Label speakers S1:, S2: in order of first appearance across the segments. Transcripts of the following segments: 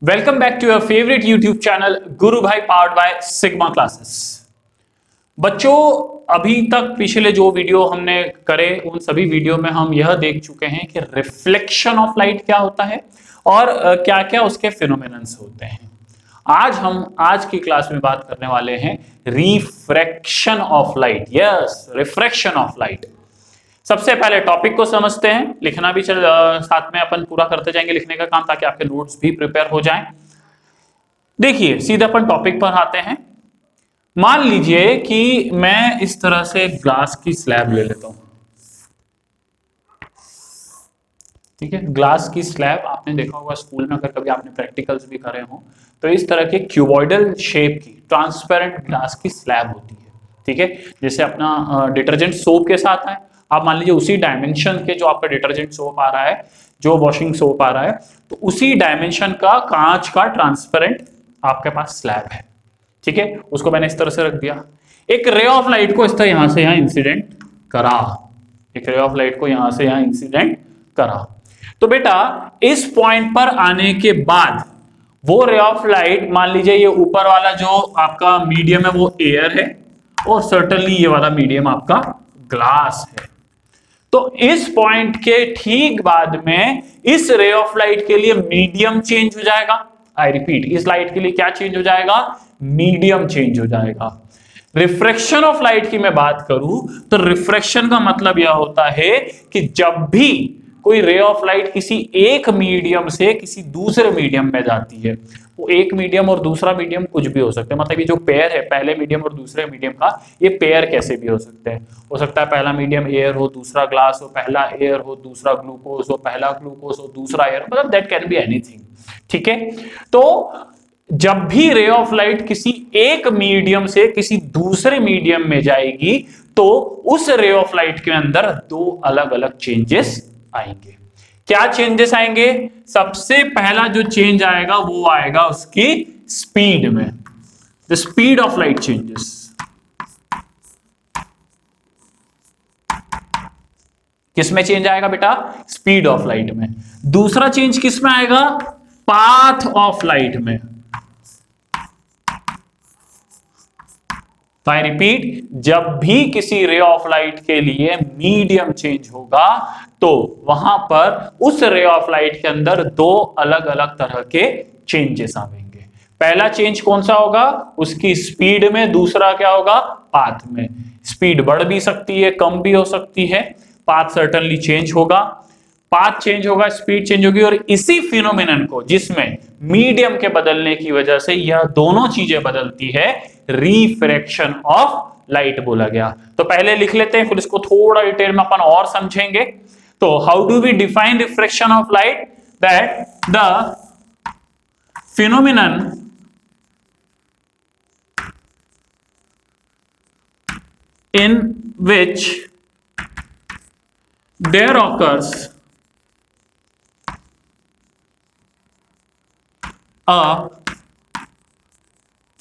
S1: Welcome back to your favourite YouTube channel Guru Bhai powered by sigma classes. बच्चों, अभी तक पिछले जो वीडियो हमने करे उन सभी वीडियो में हम यह देख चुके हैं कि रिफ्लेक्शन ऑफ लाइट क्या होता है और क्या क्या उसके फिनोमेनन्स होते हैं। आज की क्लास में बात करने वाले हैं refraction of light. Yes, refraction of light. सबसे पहले टॉपिक को समझते हैं, लिखना भी साथ में अपन पूरा करते जाएंगे लिखने का काम, ताकि आपके नोट्स भी प्रिपेयर हो जाएं। देखिए, सीधे अपन टॉपिक पर आते हैं। मान लीजिए कि मैं इस तरह से ग्लास की स्लैब ले लेता हूं। ठीक है, ग्लास की स्लैब आपने देखा होगा स्कूल में, अगर कभी आपने प्रैक्टिकल्स भी करे हो तो इस तरह के क्यूबॉइडल शेप की ट्रांसपेरेंट ग्लास की स्लैब होती है। ठीक है, जैसे अपना डिटर्जेंट सोप के साथ है, आप मान लीजिए उसी डायमेंशन के जो आपका डिटर्जेंट सोप आ रहा है, जो वॉशिंग सोप आ रहा है, तो उसी डायमेंशन का कांच का ट्रांसपेरेंट आपके पास स्लैब है। ठीक है, उसको मैंने इस तरह से रख दिया। एक रे ऑफ लाइट को इस तरह यहां से यहां इंसिडेंट करा, एक रे ऑफ लाइट को यहां से यहां इंसिडेंट करा। तो बेटा इस पॉइंट पर आने के बाद वो रे ऑफ लाइट, मान लीजिए ये ऊपर वाला जो आपका मीडियम है वो एयर है, और सर्टेनली ये वाला मीडियम आपका ग्लास है। तो इस पॉइंट के ठीक बाद में इस रे ऑफ लाइट के लिए मीडियम चेंज हो जाएगा। आई रिपीट, इस लाइट के लिए क्या चेंज हो जाएगा? मीडियम चेंज हो जाएगा। रिफ्रैक्शन ऑफ लाइट की मैं बात करूं तो रिफ्रैक्शन का मतलब यह होता है कि जब भी कोई रे ऑफ लाइट किसी एक मीडियम से किसी दूसरे मीडियम में जाती है, वो एक मीडियम और दूसरा मीडियम कुछ भी हो सकते हैं। मतलब ये जो पेयर है पहले मीडियम और दूसरे मीडियम का, ये पेयर कैसे भी हो सकते हैं। हो सकता है पहला मीडियम एयर हो, दूसरा ग्लास हो, पहला एयर हो, दूसरा ग्लूकोज हो, पहला ग्लूकोज हो, दूसरा एयर हो, मतलब दैट कैन बी एनीथिंग। ठीक है, तो जब भी रे ऑफ लाइट किसी एक मीडियम से किसी दूसरे मीडियम में जाएगी तो उस रे ऑफ लाइट के अंदर दो अलग अलग चेंजेस आएंगे। क्या चेंजेस आएंगे? सबसे पहला जो चेंज आएगा वो आएगा उसकी स्पीड में। The speed of light changes. किस में चेंज आएगा बेटा? स्पीड ऑफ लाइट में। दूसरा चेंज किस में आएगा? पाथ ऑफ लाइट में। तो आई रिपीट, जब भी किसी रे ऑफ लाइट के लिए मीडियम चेंज होगा तो वहां पर उस रे ऑफ लाइट के अंदर दो अलग अलग तरह के चेंजेस आएंगे। पहला चेंज कौन सा होगा? उसकी स्पीड में। दूसरा क्या होगा? पाथ में। स्पीड बढ़ भी सकती है, कम भी हो सकती है, पाथ सर्टेनली चेंज होगा। पाथ चेंज होगा, स्पीड चेंज होगी, और इसी फिनोमिनन को, जिसमें मीडियम के बदलने की वजह से यह दोनों चीजें बदलती है, रिफ्रैक्शन ऑफ लाइट बोला गया। तो पहले लिख लेते हैं, फिर इसको थोड़ा डिटेल में अपन और समझेंगे। तो how do we define refraction of light? That the phenomenon in which there occurs a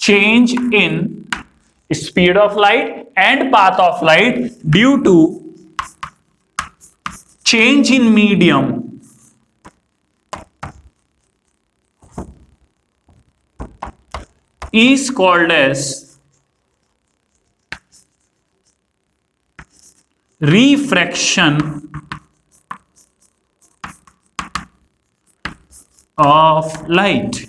S1: change in speed of light and path of light due to change in medium is called as refraction of light।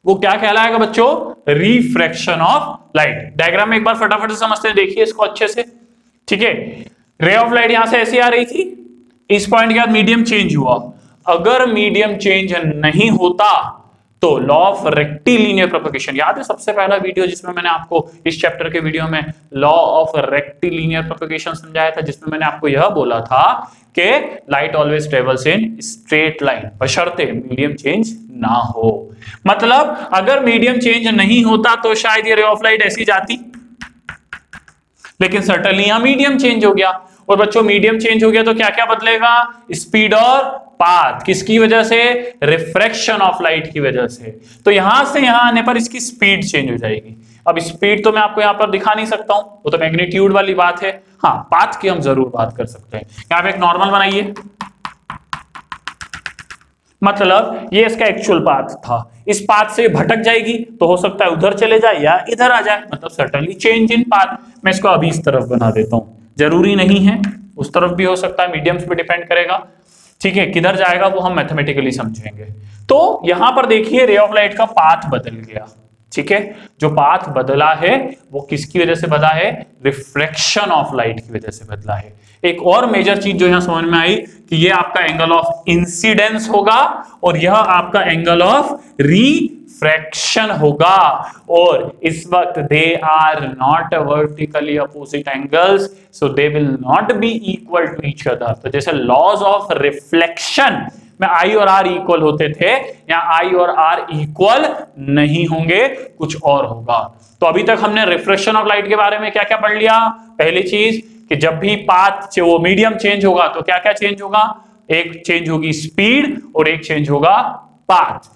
S1: वो क्या कहलाएगा बच्चों? Refraction of light. Diagram में एक बार फटाफट से समझते हैं, देखिए इसको अच्छे से। ठीक है, रे ऑफ लाइट यहां से ऐसी आ रही थी, इस पॉइंट के बाद मीडियम चेंज हुआ। अगर मीडियम चेंज नहीं होता तो लॉ ऑफ रेक्टिलिनियर प्रोपगेशन, याद है सबसे पहला वीडियो जिसमें मैंने आपको, इस चैप्टर के वीडियो में लॉ ऑफ रेक्टिलिनियर प्रोपगेशन समझाया था, जिसमें मैंने आपको यह बोला था कि light always travels in straight line बशर्ते मीडियम चेंज ना हो। मतलब अगर मीडियम चेंज नहीं होता तो शायद ये रे ऑफ लाइट ऐसी जाती, लेकिन सर्टेनली यहां मीडियम चेंज हो गया। और बच्चों मीडियम चेंज हो गया तो क्या क्या बदलेगा? स्पीड और पाथ। किसकी वजह से? रिफ्रैक्शन ऑफ लाइट की वजह से। तो यहां से यहां आने पर इसकी स्पीड चेंज हो जाएगी। अब स्पीड तो मैं आपको यहां पर दिखा नहीं सकता हूं, वो तो मैग्नीट्यूड वाली बात है। हाँ, पाथ की हम जरूर बात कर सकते हैं। यहां पे एक नॉर्मल बनाइए, मतलब ये इसका एक्चुअल पाथ था, इस पाथ से भटक जाएगी तो हो सकता है उधर चले जाए या इधर आ जाए, मतलब सर्टेनली चेंज इन पाथ। मैं इसको अभी इस तरफ बना देता हूं, जरूरी नहीं है उस तरफ भी हो सकता है, मीडियम्स पे डिपेंड करेगा। ठीक है, किधर जाएगा वो हम मैथमेटिकली समझेंगे। तो यहां पर देखिए रे ऑफ लाइट का पाथ बदल गया। ठीक है, जो पाथ बदला है वो किसकी वजह से बदला है? रिफ्लेक्शन ऑफ लाइट की वजह से बदला है। एक और मेजर चीज जो यहां समझ में आई कि ये आपका एंगल ऑफ इंसिडेंस होगा और यह आपका एंगल ऑफ रिफ्रैक्शन होगा। और इस वक्त they are not vertically opposite angles, so they will not be equal to each other. तो जैसे लॉज ऑफ रिफ्लेक्शन में आई और आर इक्वल होते थे, यहाँ आई और आर इक्वल नहीं होंगे, कुछ और होगा। तो अभी तक हमने रिफ्लेक्शन ऑफ लाइट के बारे में क्या क्या पढ़ लिया? पहली चीज कि जब भी पाथ वो मीडियम चेंज होगा तो क्या क्या चेंज होगा? एक चेंज होगी स्पीड और एक चेंज होगा पाथ।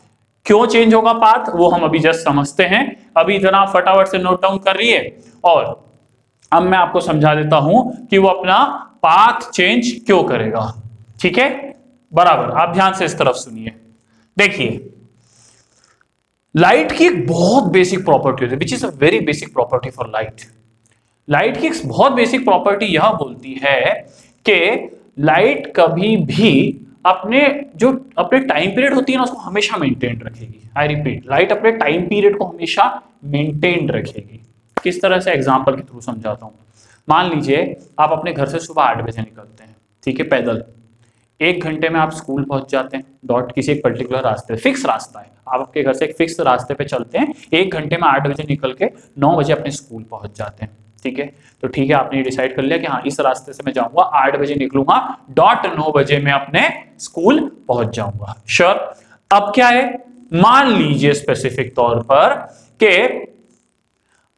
S1: क्यों चेंज होगा पाथ वो हम अभी जस्ट समझते हैं। अभी इतना फटाफट से नोट डाउन कर रही है और अब मैं आपको समझा देता हूं कि वो अपना पाथ चेंज क्यों करेगा। ठीक है, बराबर, आप ध्यान से इस तरफ सुनिए। देखिए लाइट की एक बहुत बेसिक प्रॉपर्टी होती है, which is a very basic property for light. Light की एक बहुत बेसिक प्रॉपर्टी यह बोलती है कि लाइट कभी भी अपने टाइम पीरियड होती है ना उसको हमेशा मेंटेन रखेगी। आई रिपीट, लाइट अपने टाइम पीरियड को हमेशा मेंटेन रखेगी। किस तरह से? एग्जांपल के थ्रू समझाता हूं। मान लीजिए आप अपने घर से सुबह 8 बजे निकलते हैं, ठीक है, पैदल। 1 घंटे में आप स्कूल पहुंच जाते हैं, डॉट किसी एक पर्टिकुलर रास्ते, फिक्स रास्ता है, आप आपके घर से एक फिक्स रास्ते पे चलते हैं, 1 घंटे में 8 बजे निकल के 9 बजे अपने स्कूल पहुंच जाते हैं। ठीक है, तो ठीक है, आपने डिसाइड कर लिया कि हाँ इस रास्ते से मैं जाऊंगा, 8 बजे निकलूंगा, डॉट 9 बजे मैं अपने स्कूल पहुंच जाऊंगा। श्योर। अब क्या है, मान लीजिए स्पेसिफिक तौर पर कि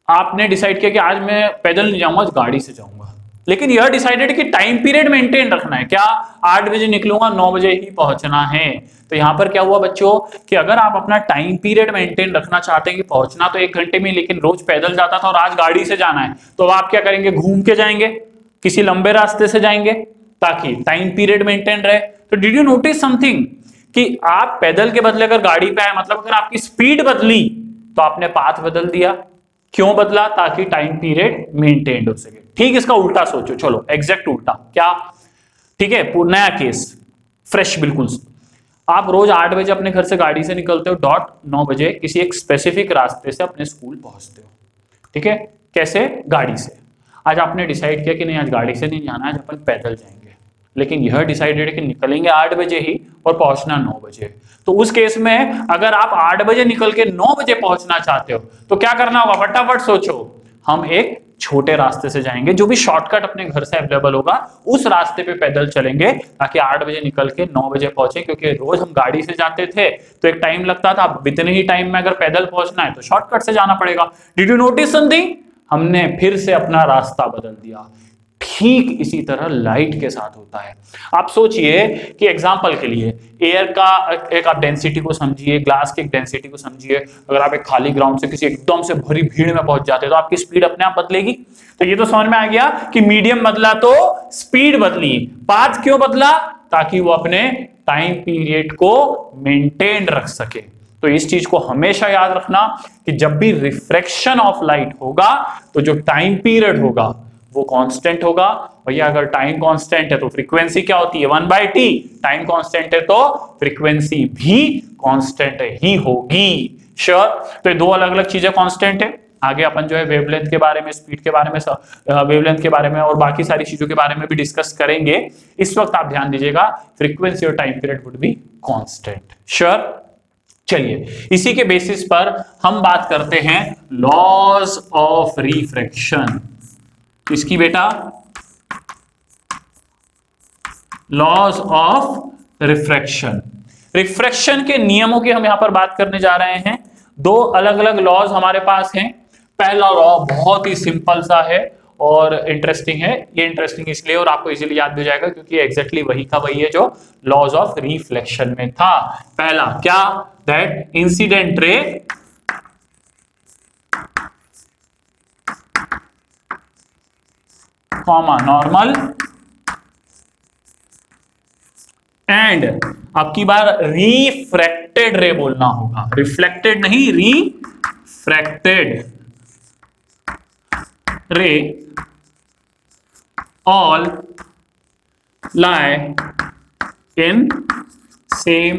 S1: आपने डिसाइड किया कि आज मैं पैदल नहीं जाऊंगा, आज गाड़ी से जाऊंगा, लेकिन यह डिसाइडेड कि टाइम पीरियड मेंटेन रखना है। क्या? 8 बजे निकलूंगा, 9 बजे ही पहुंचना है। तो यहां पर क्या हुआ बच्चों कि अगर आप अपना टाइम पीरियड मेंटेन रखना चाहते हैं कि पहुंचना तो 1 घंटे में, लेकिन रोज पैदल जाता था और आज गाड़ी से जाना है, तो आप क्या करेंगे? घूम के जाएंगे, किसी लंबे रास्ते से जाएंगे ताकि टाइम पीरियड मेंटेन रहे। तो डिड यू नोटिस समथिंग कि आप पैदल के बदले अगर गाड़ी पे आए, मतलब अगर आपकी स्पीड बदली तो आपने पाथ बदल दिया। क्यों बदला? ताकि टाइम पीरियड मेंटेन हो सके। ठीक इसका उल्टा सोचो, चलो एग्जैक्ट उल्टा। क्या? ठीक है, नया केस, फ्रेश बिल्कुल। आप रोज 8 बजे अपने घर से गाड़ी से निकलते हो, डॉट 9 बजे किसी एक स्पेसिफिक रास्ते से अपने स्कूल पहुंचते हो। ठीक है, कैसे? गाड़ी से। आज आपने डिसाइड किया कि नहीं आज गाड़ी से नहीं जाना है, आज अपन पैदल जाएंगे, लेकिन यह डिसाइडेड कि निकलेंगे 8 बजे ही और पहुंचना 9 बजे। तो उस केस में अगर आप 8 बजे निकल के 9 बजे पहुंचना चाहते हो तो क्या करना होगा? फटाफट सोचो, हम एक छोटे रास्ते से जाएंगे, जो भी शॉर्टकट अपने घर से अवेलेबल होगा उस रास्ते पे पैदल चलेंगे ताकि 8 बजे निकल के 9 बजे पहुंचे। क्योंकि रोज हम गाड़ी से जाते थे तो एक टाइम लगता था, इतने ही टाइम में अगर पैदल पहुंचना है तो शॉर्टकट से जाना पड़ेगा। Did you notice something? हमने फिर से अपना रास्ता बदल दिया। ठीक इसी तरह लाइट के साथ होता है। आप सोचिए कि एग्जांपल के लिए एयर का एक आप डेंसिटी को समझिए, ग्लास की एक डेंसिटी को समझिए। अगर आप एक खाली ग्राउंड से किसी एकदम से भरी भीड़ में पहुंच जाते हैं तो आपकी स्पीड अपने आप बदलेगी। तो ये तो समझ में आ गया कि मीडियम बदला तो स्पीड बदली। पाथ क्यों बदला? ताकि वो अपने टाइम पीरियड को मेंटेन रख सके। तो इस चीज को हमेशा याद रखना कि जब भी रिफ्रैक्शन ऑफ लाइट होगा तो जो टाइम पीरियड होगा वो कांस्टेंट होगा। भैया अगर टाइम कांस्टेंट है तो फ्रीक्वेंसी क्या होती है? 1/t। टाइम कांस्टेंट है तो फ्रीक्वेंसी भी कांस्टेंट ही होगी। श्योर। तो ये दो अलग अलग चीजें कांस्टेंट है। आगे अपन जो है वेवलेंथ के बारे में, स्पीड के बारे में, वेवलेंथ के बारे में और बाकी सारी चीजों के बारे में भी डिस्कस करेंगे। इस वक्त आप ध्यान दीजिएगा, फ्रीक्वेंसी और time period would be constant. Sure. चलिए इसी के बेसिस पर हम बात करते हैं लॉज ऑफ रिफ्रैक्शन। इसकी बेटा लॉज ऑफ रिफ्रैक्शन। रिफ्रैक्शन के नियमों की हम यहां पर बात करने जा रहे हैं। दो अलग अलग लॉज हमारे पास हैं। पहला लॉ बहुत ही सिंपल सा है और इंटरेस्टिंग है। ये इंटरेस्टिंग इसलिए और आपको इजीली याद भी हो जाएगा क्योंकि एग्जैक्टली वही का वही है जो लॉज ऑफ रिफ्लेक्शन में था। पहला क्या? That incident ray comma normal and आपकी बार रिफ्रैक्टेड रे बोलना होगा, रिफ्लेक्टेड नहीं, refracted ray all lie in same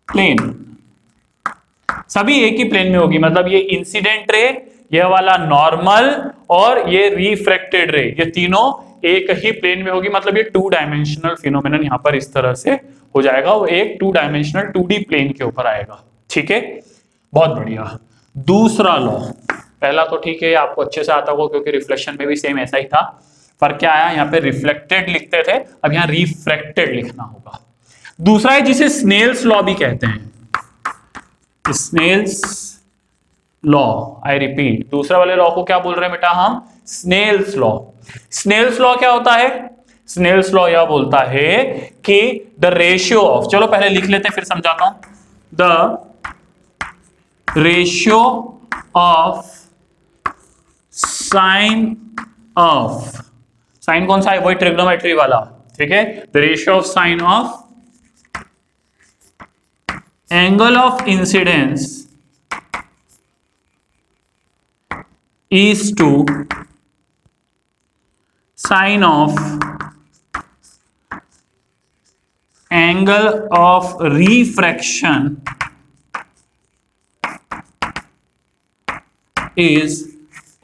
S1: plane, सभी एक ही प्लेन में होगी। मतलब ये इंसिडेंट रे, ये वाला नॉर्मल और ये रिफ्रैक्टेड रे, ये तीनों एक ही प्लेन में होगी। मतलब ये 2 डायमेंशनल फिनोमेनन यहां पर इस तरह से हो जाएगा, वो एक 2 डायमेंशनल 2D प्लेन के ऊपर आएगा। ठीक है, बहुत बढ़िया। दूसरा लॉ, पहला तो ठीक है आपको अच्छे से आता होगा क्योंकि रिफ्लेक्शन में भी सेम ऐसा ही था। पर क्या आया, यहाँ पे रिफ्लेक्टेड लिखते थे, अब यहाँ रिफ्रैक्टेड लिखना होगा। दूसरा है जिसे स्नेल्स लॉ भी कहते हैं, स्नेल्स लॉ। आई रिपीट, दूसरा वाले लॉ को क्या बोल रहे हैं बेटा हम, स्नेल्स लॉ। स्नेल्स लॉ क्या होता है, स्नेल्स लॉ यह बोलता है कि द रेशियो ऑफ, चलो पहले लिख लेते हैं फिर समझाता हूं, the ratio of sine of, sine कौन सा है, वही ट्रिग्नोमेट्री वाला। ठीक है, the ratio of sine of angle of incidence is to sine of angle of refraction is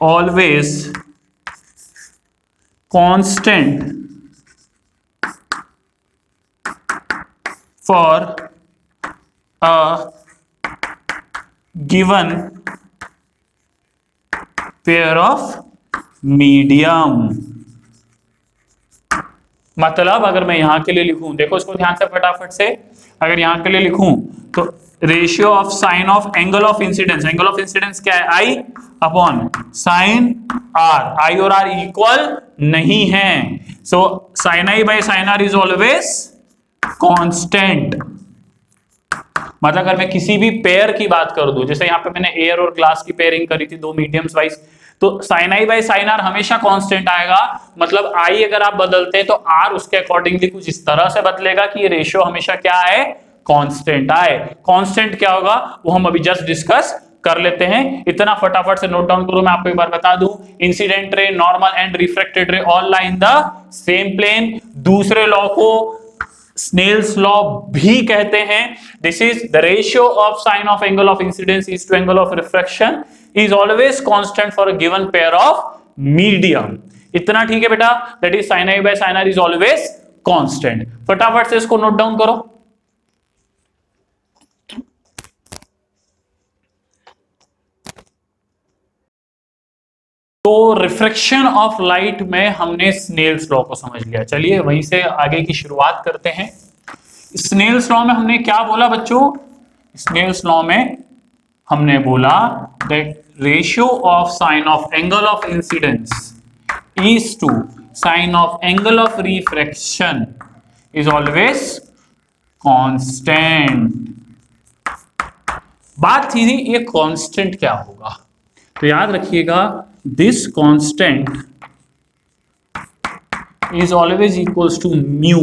S1: always constant for a given pair of medium। मतलब अगर मैं यहां के लिए लिखूं, देखो इसको ध्यान से फटाफट से, अगर यहां के लिए लिखूं तो ratio of sine of angle of incidence, angle of incidence क्या है, i upon sine r. I और आर इक्वल नहीं है, so sine I by sine r is always constant. मतलब अगर मैं किसी भी पेयर की बात कर दूं, जैसे यहां पे मैंने एयर और ग्लास की पेयरिंग करी थी, 2 मीडियम्स वाइज, तो sine I by sine r हमेशा कांस्टेंट आएगा। मतलब आई अगर आप बदलते हैं तो आर उसके अकॉर्डिंगली कुछ इस तरह से बदलेगा कि ये रेशियो हमेशा क्या है, कांस्टेंट आए। कांस्टेंट क्या होगा वो हम अभी जस्ट डिस्कस कर लेते हैं। इतना फटाफट से नोट डाउन करो, मैं आपको एक बार बता दूं, incident ray, normal and refracted ray all lie in the same plane. दूसरे लॉ को स्नेल्स लॉ भी कहते हैं। This is the ratio of sine of angle of incidence is to angle of refraction is always constant for a given pair of medium. इतना ठीक है बेटा, that is sine I by sine r is always constant. फटाफट से इसको note down करो। तो refraction of light में हमने स्नेल्स लॉ को समझ लिया। चलिए वहीं से आगे की शुरुआत करते हैं। स्नेल्स लॉ में हमने क्या बोला बच्चों, स्नेल्स लॉ में हमने बोला that ratio of sine of angle of incidence is to sine of angle of refraction is always constant. बात थी ये कांस्टेंट क्या होगा, तो याद रखिएगा this constant is always equals to mu.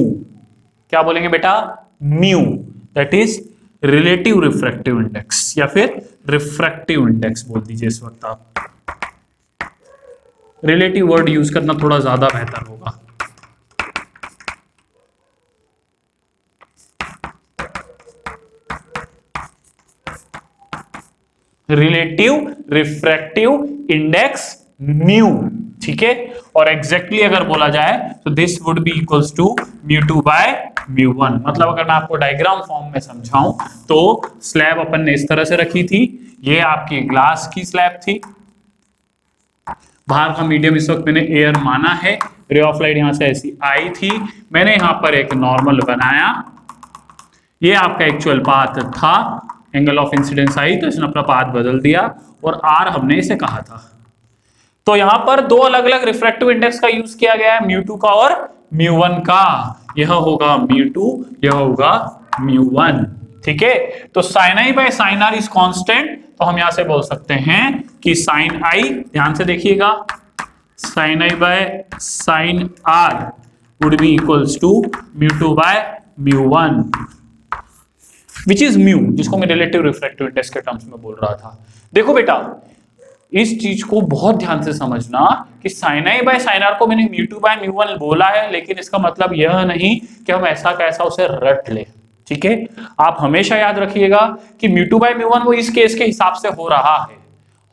S1: क्या बोलेंगे बेटा, mu, that is relative refractive index या फिर रिफ्रैक्टिव इंडेक्स बोल दीजिए। इस वक्त आप रिलेटिव वर्ड यूज करना थोड़ा ज्यादा बेहतर होगा। रिलेटिव रिफ्रैक्टिव इंडेक्स म्यू, ठीक है। और एग्जैक्टली अगर बोला जाए तो this would be equals to μ2 by μ1। मतलब अगर मैं आपको डायग्राम फॉर्म में समझाऊं तो स्लैब अपन ने इस तरह से रखी थी, ये आपकी ग्लास की स्लैब थी, बाहर का मीडियम इस वक्त मैंने एयर माना है, रे ऑफ लाइट यहां से ऐसी आई थी, मैंने यहां पर एक नॉर्मल बनाया, ये आपका एक्चुअल पाथ था, एंगल ऑफ इंसिडेंस आई तो इसने अपना पाथ बदल दिया और आर हमने इसे कहा था। तो यहां पर दो अलग अलग रिफ्रैक्टिव इंडेक्स का यूज किया गया है, μ2 का और μ1 का। यह होगा μ2, यह होगा μ1, ठीक है। तो sine I by sine r is constant, तो हम यहां से बोल सकते हैं कि साइन आई, ध्यान से देखिएगा, sine I by sine R would be equals to μ2 by μ1 which is mu, जिसको मैं रिलेटिव रिफ्रैक्टिव इंडेक्स के टर्म्स में बोल रहा था। देखो बेटा इस चीज को बहुत ध्यान से समझना कि sin i by sin r को मैंने μ2 बाय μ1 बोला है, लेकिन इसका मतलब यह नहीं कि हम ऐसा कैसा उसे रट ले। ठीक है, आप हमेशा याद रखिएगा कि μ2 बाय μ1 वो इस केस के हिसाब से हो रहा है।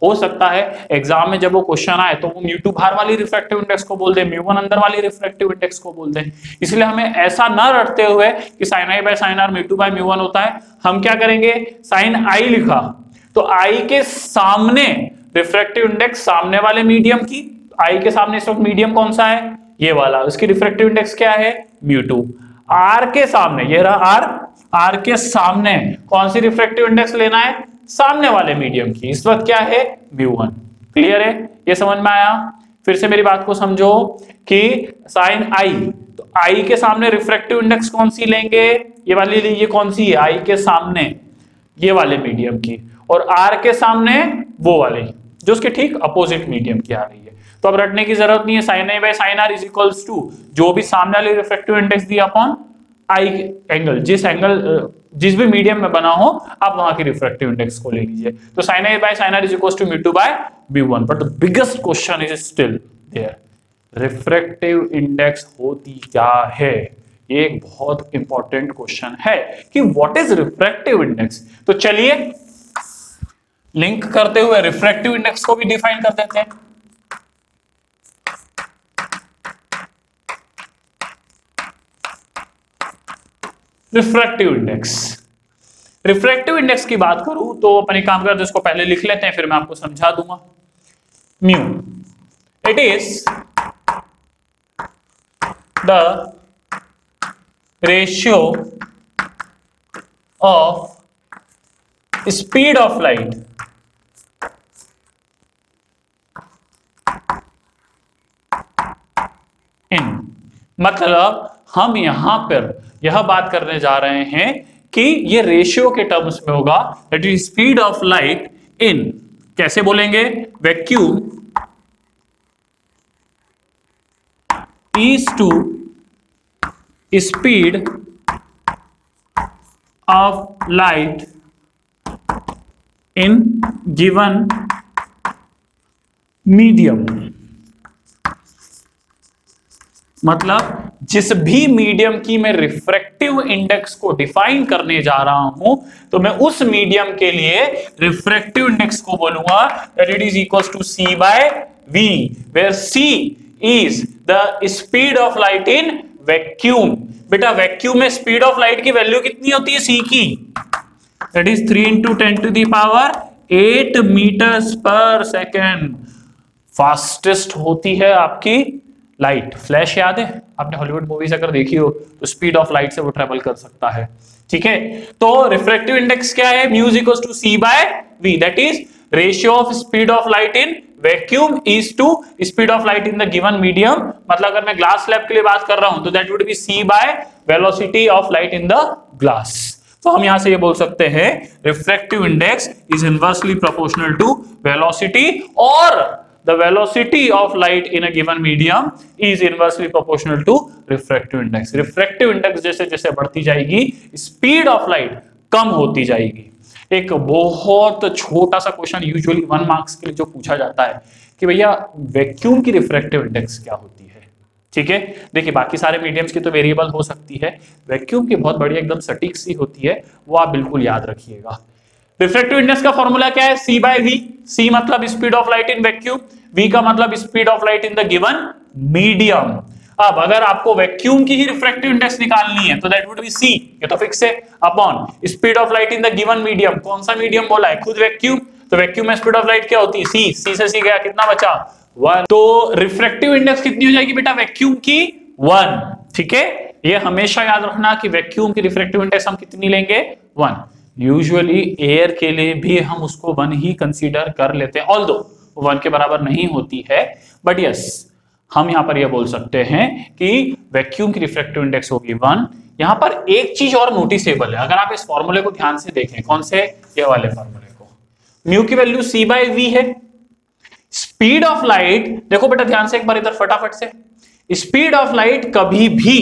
S1: हो सकता है एग्जाम में जब वो क्वेश्चन आए तो वो μ2 बाहर वाली रिफ्रैक्टिव इंडेक्स को बोल दे, μ1 अंदर वाली रिफ्रैक्टिव इंडेक्स को बोल दे। इसलिए हमें ऐसा ना रटते हुए कि sin i by sin r μ2 by μ1 होता है, हम क्या करेंगे, sin i लिखा तो i के सामने रिफ्रैक्टिव इंडेक्स सामने वाले मीडियम की, i के सामने इस वक्त मीडियम कौन सा है, ये वाला, उसकी रिफ्रैक्टिव इंडेक्स क्या है μ2। r के सामने, ये रहा r के सामने कौन सी रिफ्रैक्टिव इंडेक्स लेना है, सामने वाले मीडियम की, इस वक्त क्या है μ1। क्लियर है, ये समझ में आया। फिर से मेरी बात को समझो कि sin i, तो i के सामने रिफ्रैक्टिव इंडेक्स कौन सी लेंगे, ये वाली, ये कौन सी है, i के सामने ये वाले मीडियम की, और r के सामने वो वाले जो उसके ठीक अपोजिट मीडियम की आ रही है। तो अब रटने की जरूरत नहीं है, sin i by sin r is equals to जो भी सामने वाली रिफ्रैक्टिव इंडेक्स दी अपॉन i एंगल, जिस एंगल जिस भी मीडियम में बना हो आप वहां की रिफ्रैक्टिव इंडेक्स को ले लीजिए। तो sin i by sin r is equals to μ2 by μ1। But the biggest question is still there, refractive index होती क्या है। ये एक बहुत इंपॉर्टेंट क्वेश्चन है कि व्हाट इज रिफ्रैक्टिव इंडेक्स। तो चलिए लिंक करते हुए रिफ्रैक्टिव इंडेक्स को भी डिफाइन कर देते हैं। रिफ्रैक्टिव इंडेक्स, रिफ्रैक्टिव इंडेक्स की बात करूं तो अपन एक काम करते हैं, इसको पहले लिख लेते हैं फिर मैं आपको समझा दूंगा। Mu, it is the ratio of speed of light इन, मतलब हम यहां पर यह बात करने जा रहे हैं कि ये रेशियो के टर्म्स में होगा, that is speed of light in, कैसे बोलेंगे, vacuum is to speed of light in given medium. मतलब जिस भी मीडियम की मैं रिफ्रैक्टिव इंडेक्स को डिफाइन करने जा रहा हूं तो मैं उस मीडियम के लिए रिफ्रैक्टिव इंडेक्स को बोलूंगा that it is equals to c by v, where c is the speed of light in vacuum. बेटा वैक्यूम में स्पीड ऑफ लाइट की वैल्यू कितनी होती है c की, that is 3 × 10⁸ metres per second. Fastest होती है आपकी लाइट। फ्लैश याद है, आपने हॉलीवुड मूवीज अगर देखी हो तो स्पीड ऑफ लाइट से वो ट्रेवल कर सकता है। ठीक है, तो रिफ्रैक्टिव इंडेक्स क्या है, mu is equals to c by v, that is ratio of speed of light in vacuum is to speed of light in the given medium. मतलब अगर मैं ग्लास स्लैब के लिए बात कर रहा हूं तो that would be c by velocity of light in the glass. तो हम यहां से ये बोल सकते हैं refractive index is inversely proportional to velocity, और the velocity of light in a given medium is inversely proportional to refractive index। refractive index जैसे जैसे बढ़ती जाएगी speed of light कम होती जाएगी। एक बहुत छोटा सा क्वेश्चन यूजुअली 1 मार्क्स के लिए जो पूछा जाता है कि भैया वैक्यूम की रिफ्रैक्टिव इंडेक्स क्या होती है। ठीक है, देखिए बाकी सारे मीडियम्स की तो वेरिएबल हो सकती है, वैक्यूम की बहुत बढ़िया एकदम सटीक सी होती है, वो आप बिल्कुल याद रखिएगा। रिफ्रैक्टिव इंडेक्स का फॉर्मूला क्या है, c बाय v। c मतलब speed of light in vacuum, v का मतलब speed of light in the given medium. अब अगर आपको वैक्यूम की ही रिफ्रैक्टिव इंडेक्स निकालनी है तो दैट वुड बी c, ये तो फिक्स है, upon speed of light in the given medium. कौन सा मीडियम बोला है, खुद वैक्यूम, तो वैक्यूम में स्पीड ऑफ लाइट क्या होती है, c से c गया, कितना बचा 1। तो रिफ्रैक्टिव इंडेक्स कितनी हो जाएगी बेटा वैक्यूम की 1। ठीक है, ये हमेशा याद रखना कि वैक्यूम की रिफ्रैक्टिव इंडेक्स हम कितनी लेंगे 1। यूजुअली एयर के लिए भी हम उसको 1 ही कंसीडर कर लेते हैं, ऑल्दो 1 के बराबर नहीं होती है, बट यस हम यहां पर यह बोल सकते हैं कि वैक्यूम की रिफ्रैक्टिव इंडेक्स होगी 1। यहां पर एक चीज और नोटिसेबल है, अगर आप इस फॉर्मूले को ध्यान से देखें, कौन से, ये वाले फॉर्मूले को, म्यू की वैल्यू c बाय v है, स्पीड ऑफ लाइट, देखो बेटा ध्यान से एक बार इधर फटाफट से, स्पीड ऑफ लाइट कभी भी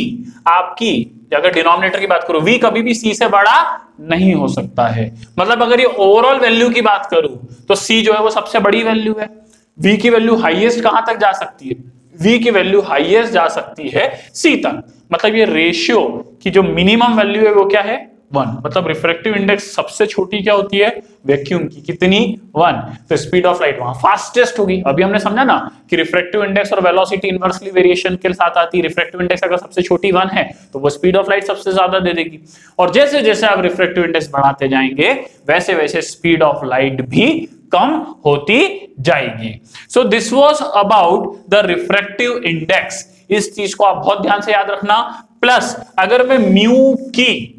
S1: आपकी, अगर डिनोमिनेटर की बात करूं, v कभी भी c से बड़ा नहीं हो सकता है। मतलब अगर ये ओवरऑल वैल्यू की बात करूं तो c जो है वो सबसे बड़ी वैल्यू है। v की वैल्यू हाईएस्ट कहां तक जा सकती है? v की वैल्यू हाईएस्ट जा सकती है c तक। मतलब ये रेशियो की जो मिनिमम वैल्यू है वो क्या है? 1। मतलब रिफ्रैक्टिव इंडेक्स सबसे छोटी क्या होती है? वैक्यूम की। कितनी? 1। तो स्पीड ऑफ लाइट वहां फास्टेस्ट होगी। अभी हमने समझा ना कि रिफ्रैक्टिव इंडेक्स और वेलोसिटी इनवर्सली वेरिएशन के साथ आती है। रिफ्रैक्टिव इंडेक्स अगर सबसे छोटी 1 है तो वो स्पीड ऑफ लाइट सबसे ज्यादा दे देगी, और जैसे जैसे आप रिफ्रैक्टिव इंडेक्स बढ़ाते जाएंगे वैसे वैसे स्पीड ऑफ लाइट भी कम होती जाएगी। So this was about the refractive index. इस चीज को आप बहुत ध्यान से याद रखना। प्लस अगर मैं म्यू की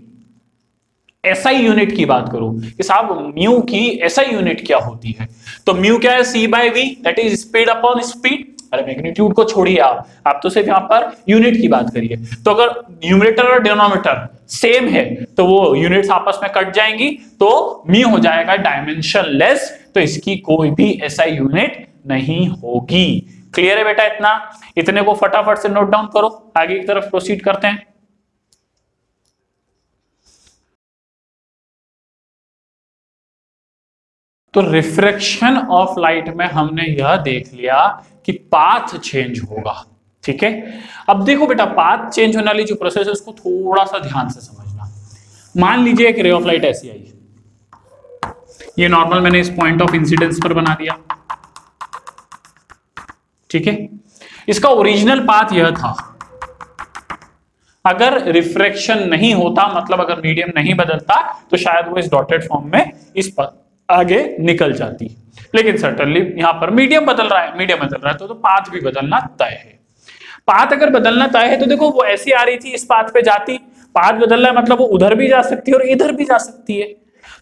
S1: एसआई यूनिट की बात करूं कि साहब म्यू की एसआई यूनिट क्या होती है, तो म्यू क्या है? c by v, that is speed upon speed. अरे मैग्नीट्यूड को छोड़िए, आप तो सिर्फ यहां पर यूनिट की बात करिए। तो अगर न्यूमरेटर और डिनोमिनेटर सेम है तो वो यूनिट्स आपस में कट जाएंगी, तो म्यू हो जाएगा डायमेंशनलेस, तो इसकी कोई भी एसआई यूनिट नहीं होगी। क्लियर है बेटा? इतने को फटाफट से नोट डाउन करो, आगे की तरफ प्रोसीड करते हैं। तो रिफ्रैक्शन ऑफ लाइट में हमने यह देख लिया कि पाथ चेंज होगा। ठीक है, अब देखो बेटा, पाथ चेंज होने वाली जो प्रोसेस है उसको थोड़ा सा ध्यान से समझना। मान लीजिए एक रे ऑफ लाइट ऐसी आई, ये नॉर्मल मैंने इस पॉइंट ऑफ इंसिडेंस पर बना दिया। ठीक है, इसका ओरिजिनल पाथ यह था। अगर रिफ्रैक्शन नहीं होता, मतलब अगर मीडियम नहीं बदलता, तो शायद वो इस डॉटेड फॉर्म में इस पर आगे निकल जाती। लेकिन सर्टेनली यहां पर मीडियम बदल रहा है, तो पाथ भी बदलना तय है। पाथ अगर बदलना तय है तो देखो वो ऐसी आ रही थी, इस पाथ पे जाती, पाथ बदल रहा है मतलब वो उधर भी जा सकती है और इधर भी जा सकती है।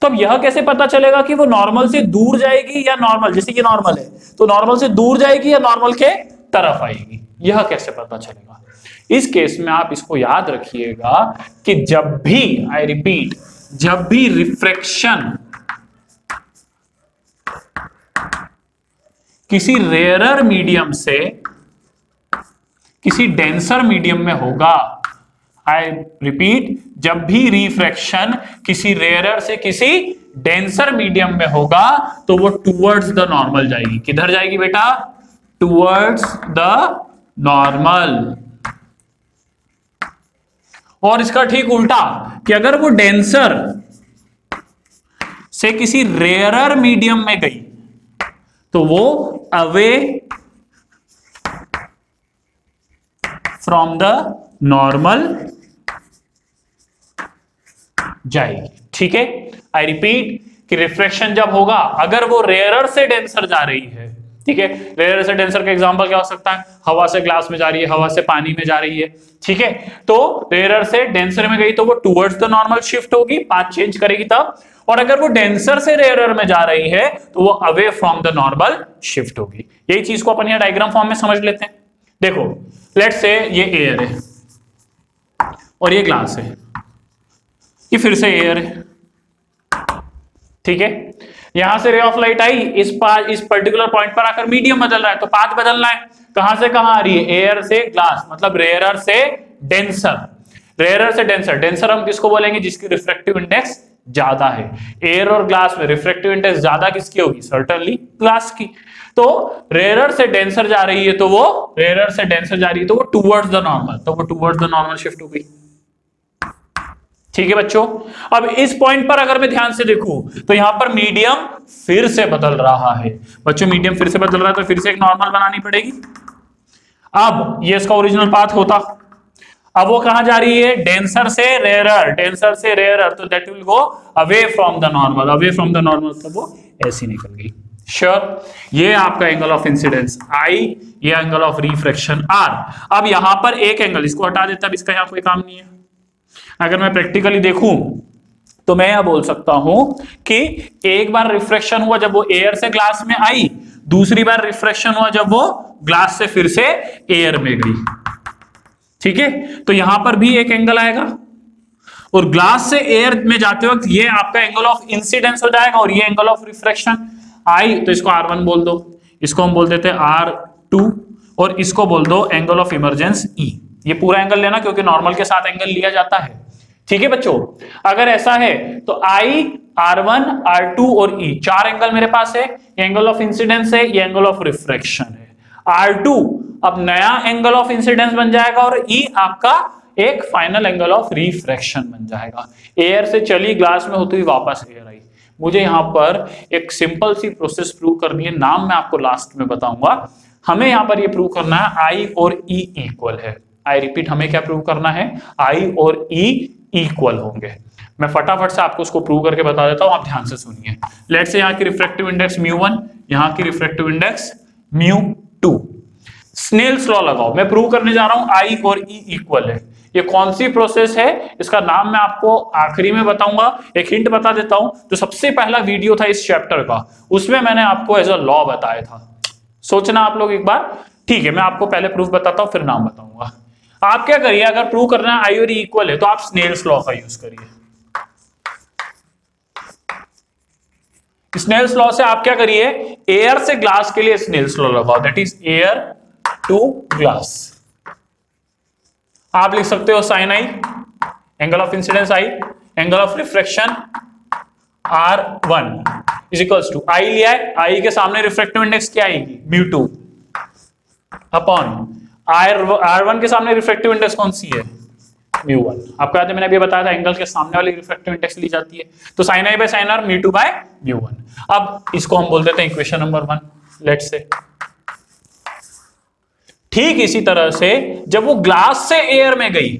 S1: तो अब यह कैसे पता चलेगा कि वो नॉर्मल से दूर जाएगी या नॉर्मल, जैसे ये नॉर्मल है तो नॉर्मल से दूर जाएगी या नॉर्मल के तरफ आएगी, यह कैसे पता चलेगा? इस केस में आप इसको याद रखिएगा कि जब भी, आई रिपीट, जब भी रिफ्रैक्शन किसी रेयरर मीडियम से किसी डेंसर मीडियम में होगा, आई रिपीट, जब भी रिफ्रैक्शन किसी रेयरर से किसी डेंसर मीडियम में होगा तो वो टुवर्ड्स द नॉर्मल जाएगी। किधर जाएगी बेटा? Towards the normal. और इसका ठीक उल्टा कि अगर वो डेंसर से किसी रेयरर मीडियम में गई तो वो अवे फ्रॉम द नॉर्मल जाएगी। ठीक है, आई रिपीट कि रिफ्रैक्शन जब होगा, अगर वो रेयरर से डेंसर जा रही है, ठीक है, रेयरर से डेंसर का एग्जांपल क्या हो सकता है? हवा से ग्लास में जा रही है, हवा से पानी में जा रही है। ठीक है, तो रेयरर से डेंसर में गई तो वो टुवर्ड्स द नॉर्मल शिफ्ट होगी, पाथ चेंज करेगी तब। और अगर वो डेंसर से रेयरर में जा रही है तो वो away from the normal shift होगी। यही चीज को अपन यहां डायग्राम फॉर्म में समझ लेते हैं। देखो, लेट्स से ये एयर है और ये ग्लास है, ये फिर से एयर है। ठीक है, यहां से रे ऑफ लाइट आई, इस पर्टिकुलर पॉइंट पर आकर मीडियम बदल रहा है तो पाथ बदलना है। कहां से कहां आ रही है? एयर से ग्लास, मतलब रेयरर से डेंसर। रेयरर से डेंसर, डेंसर हम किसको बोलेंगे? जिसकी रिफ्रैक्टिव इंडेक्स ज्यादा है। एयर और ग्लास में रिफ्रैक्टिव इंडेक्स ज्यादा किसकी होगी? सर्टेनली ग्लास की। तो रेयरर से डेंसर जा रही है तो वो रेयरर से डेंसर जा रही है तो वो टुवर्ड्स द नॉर्मल, तो वो टुवर्ड्स द नॉर्मल शिफ्ट हो गई। ठीक है बच्चों, अब इस पॉइंट पर अगर मैं ध्यान से देखूं तो यहां पर मीडियम फिर से बदल रहा है। बच्चों, मीडियम फिर से बदल रहा है तो फिर से एक नॉर्मल बनानी पड़ेगी। अब ये इसका ओरिजिनल पाथ होता, अब वो कहां जा रही है? डेंसर से रेयरर, डेंसर से रेयरर, तो that will go away from the normal, away from the normal, तो वो ऐसी निकल गई। श्योर, ये आपका एंगल ऑफ इंसिडेंस I, ये एंगल ऑफ रिफ्रैक्शन R। अब यहां पर एक एंगल, इसको हटा देता, अब इसका यहां कोई काम नहीं है। अगर मैं प्रैक्टिकली देखूं तो मैं यह बोल सकता हूं कि एक बार रिफ्रैक्शन हुआ जब वो एयर से ग्लास में आई, दूसरी बार रिफ्रैक्शन हुआ जब वो ग्लास से फिर से एयर में गई। ठीक है, तो यहां पर भी एक एंगल आएगा और ग्लास से एयर में जाते वक्त ये आपका एंगल ऑफ इंसिडेंस हो जाएगा और ये एंगल ऑफ रिफ्रैक्शन I, तो इसको R1 बोल दो, इसको हम बोल देते हैं R2, और इसको बोल दो एंगल ऑफ इमरजेंस ई। ये पूरा एंगल लेना क्योंकि नॉर्मल के साथ एंगल लिया जाता है। ठीक है बच्चों, अगर ऐसा है तो आई, R1, R2 और E चार एंगल मेरे पास है। ये एंगल ऑफ इंसिडेंस है, ये एंगल ऑफ रिफ्रैक्शन है। R2 अब नया एंगल ऑफ इंसिडेंस बन जाएगा और E आपका एक फाइनल एंगल ऑफ रिफ्रैक्शन बन जाएगा। एयर से चली ग्लास में होती हुई वापस एयर आई। मुझे यहां पर एक सिंपल सी प्रोसेस प्रूव करनी है, नाम मैं आपको लास्ट में बताऊंगा। हमें यहां पर ये प्रूव करना है आई और E इक्वल है। आई रिपीट, हमें क्या प्रूव करना है? आई और E इक्वल होंगे। मैं फटाफट से आपको उसको प्रूव करके बता देता हूं, आप ध्यान से सुनिए। लेट्स से यहां की रिफ्रैक्टिव इंडेक्स μ1, यहां की रिफ्रैक्टिव इंडेक्स μ2। स्नेल्स लॉ लगाओ। मैं प्रूव करने जा रहा हूं आई और E इक्वल है। ये कौन सी प्रोसेस है इसका नाम मैं आपको आखिरी में बताऊंगा। एक हिंट बता देता हूं, जो सबसे पहला वीडियो था इस चैप्टर का उसमें मैंने आपको एज अ लॉ बताया था। सोचना आप लोग एक बार। ठीक है, मैं आपको पहले प्रूफ बताता हूं फिर नाम बताऊंगा। आप क्या करिए, अगर प्रूव करना है आई और E इक्वल है तो आप स्नेल्स लॉ का यूज करिए। स्नेल्स लॉ से आप क्या करिए, एयर से ग्लास के लिए स्नेल्स लॉ लगाओ, that is air to glass. आप लिख सकते हो sine I, angle of incidence I, angle of refraction R1 is equals to I लिया है, आई के सामने रिफ्रैक्टिव इंडेक्स क्या आएगी μ2 अपॉन R1 के सामने रिफ्रैक्टिव इंडेक्स कौन सी है μ1। आपको याद है मैंने अभी बताया था एंगल के सामने वाली रिफ्रैक्टिव इंडेक्स ली जाती है, तो sine I by sine R μ2 by μ1। अब इसको हम बोल देते हैं इक्वेशन नंबर 1। लेट्स से ठीक इसी तरह से जब वो ग्लास से एयर में गई,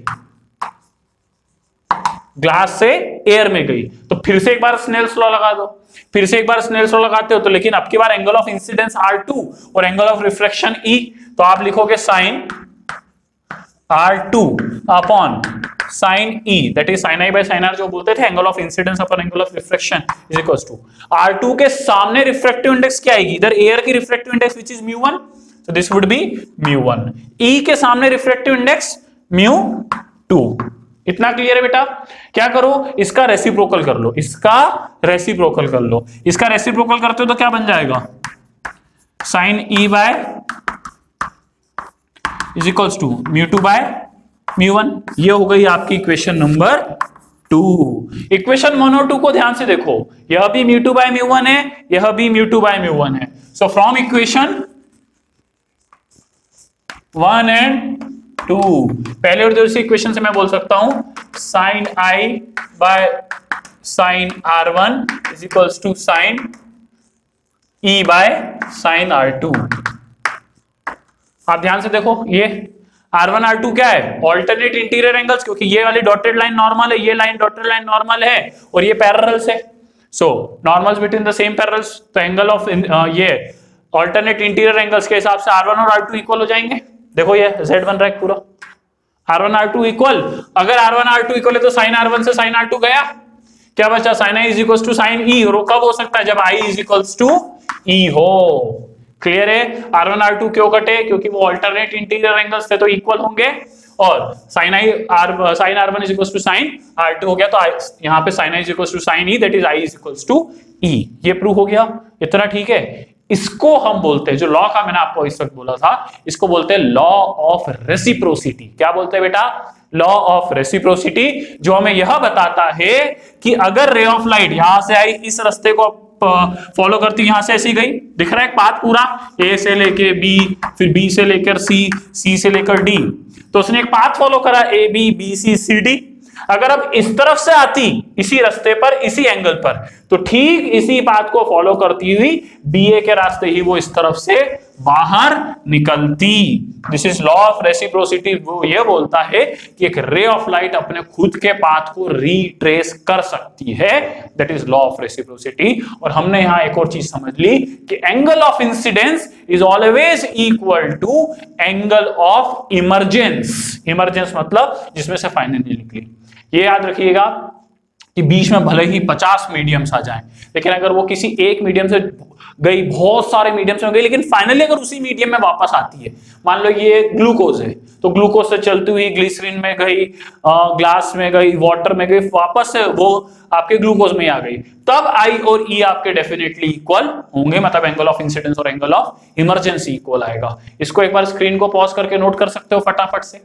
S1: ग्लास से एयर में गई तो फिर से एक बार स्नेल्स लॉ लगा दो। फिर से एक बार स्नेल्स लॉ लगाते हो तो लेकिन अब की बार एंगल ऑफ इंसिडेंस R2 और एंगल ऑफ रिफ्रैक्शन E, तो आप लिखोगे sine R2 upon sine E, that is sine I by sine r, जो बोलते थे angle of incidence upon angle of refraction is equals to R2 के सामने refractive index क्या आएगी, इधर एयर की refractive index which is μ1, so this would be μ1। E के सामने रिफ्रैक्टिव इंडेक्स μ2। इतना क्लियर है बेटा? क्या करो, इसका रेसिप्रोकल कर लो, इसका रेसिप्रोकल कर लो। इसका रेसिप्रोकल करते हो तो क्या बन जाएगा, sine E by is equals to μ2 by μ1। ये हो गई आपकी इक्वेशन नंबर 2। इक्वेशन 1 और 2 को ध्यान से देखो, यह भी μ2 बाय μ1 है, यह भी μ2 बाय μ1 है। सो फ्रॉम इक्वेशन 1 एंड 2, पहले और दूसरी इक्वेशन से मैं बोल सकता हूं sine I by sine R1 is equals to sine E by sine R2। आप ध्यान से देखो, ये R1 R2 क्या है, ऑल्टरनेट इंटीरियर एंगल्स, क्योंकि ये वाली डॉटेड लाइन नॉर्मल है, ये लाइन डॉटेड लाइन नॉर्मल है और ये पैरेलल्स है। So normals between the same parallels, तो एंगल ऑफ ये ऑल्टरनेट इंटीरियर एंगल्स के हिसाब से R1 और R2 इक्वल हो जाएंगे। देखो ये Z बन रहा है पूरा, R1 R2 इक्वल। अगर R1 R2 इक्वल है तो साइन R1 से साइन R2 गया, क्या बचा, sine I is equals to sine E। और कब हो सकता है, जब I is equals to E हो। क्लियर है? R1 R2 क्यों कटे, क्योंकि वो अल्टरनेट इंटीरियर एंगल्स थे तो इक्वल होंगे। और sine R1 is equals to sine R2 हो गया, तो यहाँ पे sine I is equals to sine E, that is I is equals to E। ये प्रूव हो गया, इतना ठीक है। इसको हम बोलते हैं, जो लॉ का मैंने आपको इस वक्त बोला था, इसको बोलते हैं लॉ ऑफ रेसिप्रोसिटी। क्या बोलते हैं बेटा? लॉ ऑफ रेसिप्रोसिटी, जो हमें यह बताता है कि अगर रे ऑफ लाइट यहां से आई, इस रास्ते को फॉलो करती, यहां से ऐसी गई, दिख रहा है एक पाथ पूरा, ए से लेके बी, फिर बी से लेकर सी, सी से लेकर डी, तो उसने एक पाथ फॉलो करा A B B C C D. अगर अब इस तरफ से आती, इसी रास्ते पर, इसी एंगल पर, तो ठीक इसी पाथ को फॉलो करती हुई बीए के रास्ते ही वो इस तरफ से बाहर निकलती। This is law of reciprocity. वो ये बोलता है कि एक रे ऑफ लाइट अपने खुद के पाथ को रिट्रेस कर सकती है, that is law of reciprocity. और हमने यहां एक और चीज समझ ली कि angle of incidence is always equal to angle of emergence. Emergence मतलब जिसमें से फाइनली निकली। ये याद रखिएगा, कि बीच में भले ही 50 मीडियम्स आ जाएं, लेकिन अगर वो किसी एक मीडियम से गई, बहुत सारे मीडियम्स में गई, लेकिन फाइनली अगर उसी मीडियम में वापस आती है, मान लो ये ग्लूकोज है, तो ग्लूकोज से चलती हुई ग्लिसरीन में गई, ग्लास में गई, वाटर में गई, वापस से वो आपके ग्लूकोज में आ गई, तब आई और ई आपके डेफिनेटली इक्वल होंगे, मतलब एंगल ऑफ इंसिडेंस और एंगल ऑफ इमरजेंसी इक्वल आएगा। इसको एक बार स्क्रीन को पॉज करके नोट कर सकते हो फटाफट से।